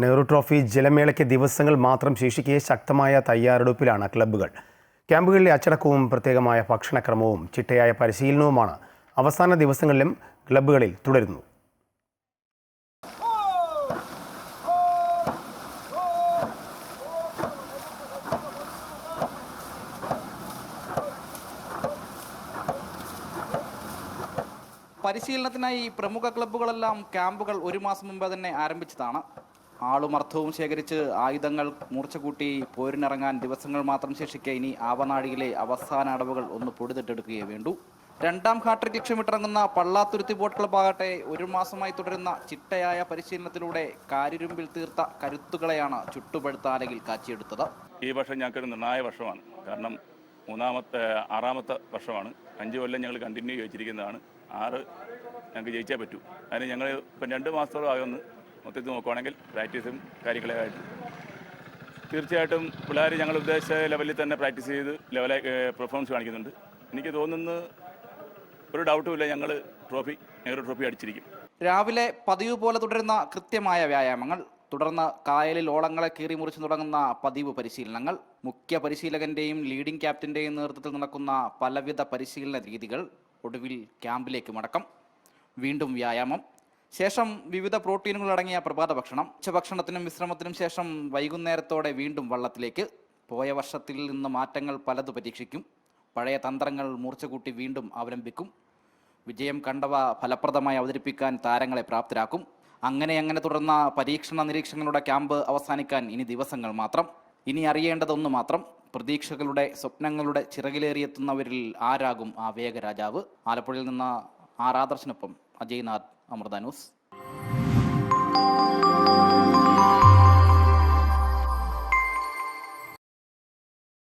Nehru trophy ജലമേളയ്ക്ക് ദിവസങ്ങൾ മാത്രം ശേഷിക്കെ ശക്തമായ തയ്യാറെടുപ്പിലാണ് ക്ലബ്ബുകൾ. ക്യാമ്പുകളിലെ അച്ചടക്കവും പ്രത്യേകമായ ഭക്ഷണക്രമവും ചിട്ടയായ പരിശീലനവുമാണ് അവസാന ദിവസങ്ങളിലും ക്ലബ്ബുകളിൽ തുടരുന്നു. പരിശീലനത്തിനായി പ്രമുഖ ക്ലബ്ബുകളെല്ലാം ക്യാമ്പുകൾ ഒരു മാസം മുമ്പ് തന്നെ ആരംഭിച്ചതാണ്. ആളും അർത്ഥവും ശേഖരിച്ച് ആയുധങ്ങൾ മൂർച്ചകൂട്ടി പോരിനിറങ്ങാൻ ദിവസങ്ങൾ മാത്രം ശേഷിക്കെ ഇനി ആവനാഴിയിലെ അവസാന അടവുകൾ ഒന്ന് പൊടിതിട്ടെടുക്കുകയേ വേണ്ടൂ. രണ്ടാം ഹാട്രിക് ലക്ഷ്യമിട്ടിറങ്ങുന്ന പള്ളാത്തുരുത്തി ബോട്ട് ക്ലബ്ബാകട്ടെ ഒരു മാസമായി തുടരുന്ന ചിട്ടയായ പരിശീലനത്തിലൂടെ കാരിരുമ്പിൽ തീർത്ത കരുത്തുകളെയാണ് ചുട്ടുപഴുത്ത ആലയിൽ കാച്ചിയെടുത്തത്. ഈ വർഷം ഞങ്ങൾക്കൊരു നിർണായക വർഷമാണ്. കാരണം ആറാമത്തെ വർഷമാണ്. 5 കൊല്ലം ഞങ്ങൾ കണ്ടിന്യൂ ചെയ്തിരിക്കുന്നതാണ്. 6 ഞങ്ങൾക്ക് ജയിച്ചേ പറ്റൂ. അതിന് ഞങ്ങൾ ഇപ്പം 2 മാസത്തോളം ആകുമെന്ന് മൊത്തത്തിൽ നോക്കുവാണെങ്കിൽ പ്രാക്ടീസും കാര്യങ്ങളായിട്ട് തീർച്ചയായിട്ടും പിള്ളേർ ഞങ്ങൾ ഉദ്ദേശിച്ച ലെവലിൽ തന്നെ പ്രാക്ടീസ് ചെയ്ത് ലെവലായി പെർഫോമൻസ് കാണിക്കുന്നുണ്ട്. എനിക്ക് തോന്നുന്നു ഒരു ഡൗട്ടുമില്ല, ഞങ്ങൾ നെഹ്റു ട്രോഫി അടിച്ചിരിക്കും. രാവിലെ പതിവ് പോലെ തുടരുന്ന കൃത്യമായ വ്യായാമങ്ങൾ, തുടർന്ന് കായലിൽ ഓളങ്ങളെ കീറി മുറിച്ച് തുടങ്ങുന്ന പതിവ് പരിശീലനങ്ങൾ, മുഖ്യ പരിശീലകന്റെയും ലീഡിംഗ് ക്യാപ്റ്റന്റെയും നേതൃത്വത്തിൽ നടക്കുന്ന പലവിധ പരിശീലന രീതികൾ, ഒടുവിൽ ക്യാമ്പിലേക്ക് മടക്കം, വീണ്ടും വ്യായാമം, ശേഷം വിവിധ പ്രോട്ടീനുകൾ അടങ്ങിയ പ്രഭാത ഭക്ഷണം, ഉച്ചഭക്ഷണത്തിനും വിശ്രമത്തിനും ശേഷം വൈകുന്നേരത്തോടെ വീണ്ടും വള്ളത്തിലേക്ക്. പോയ വർഷത്തിൽ നിന്ന് മാറ്റങ്ങൾ പലതു പരീക്ഷിക്കും. പഴയ തന്ത്രങ്ങൾ മൂർച്ചകൂട്ടി വീണ്ടും അവലംബിക്കും. വിജയം കണ്ടവ ഫലപ്രദമായി അവതരിപ്പിക്കാൻ താരങ്ങളെ പ്രാപ്തരാക്കും. അങ്ങനെ തുടർന്ന പരീക്ഷണ നിരീക്ഷണങ്ങളുടെ ക്യാമ്പ് അവസാനിക്കാൻ ഇനി ദിവസങ്ങൾ മാത്രം. ഇനി അറിയേണ്ടതൊന്നു മാത്രം: പ്രതീക്ഷകളുടെ സ്വപ്നങ്ങളുടെ ചിറകിലേറിയെത്തുന്നവരിൽ ആരാകും ആ വേഗരാജാവ്? ആലപ്പുഴയിൽ നിന്ന് ആദർശിനൊപ്പം അജയ്നാഥ്, അമൃത ന്യൂസ്.